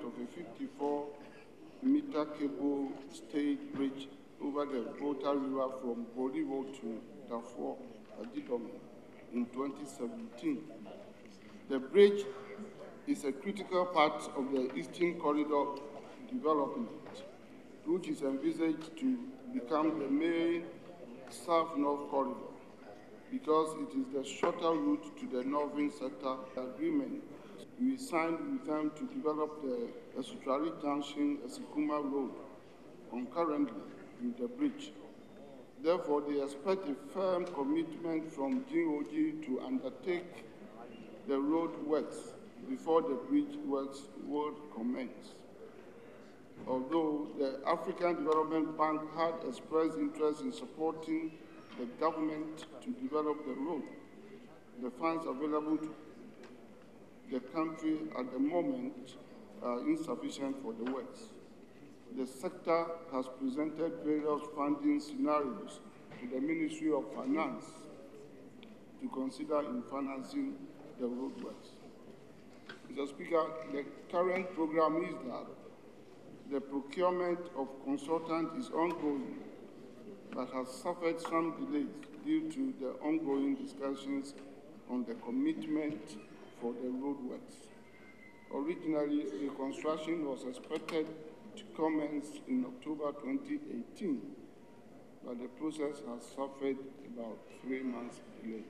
of a 54-meter cable-stayed bridge over the Volta River from Volivo to Dorfor Adidome in 2017. The bridge is a critical part of the Eastern Corridor development, which is envisaged to become the main South-North corridor because it is the shorter route to the northern sector. Agreement we signed with them to develop the Esutrari Junction-Esikuma Road concurrently with the bridge. Therefore, they expect a firm commitment from GOG to undertake the road works before the bridge works would commence. Although the African Development Bank had expressed interest in supporting the government to develop the road, the funds available to the country at the moment are insufficient for the works. The sector has presented various funding scenarios to the Ministry of Finance to consider in financing the road works. Mr. Speaker, the current program is that the procurement of consultants is ongoing, but has suffered some delays due to the ongoing discussions on the commitment for the road works. Originally, the construction was expected to commence in October 2018, but the process has suffered about 3 months delay.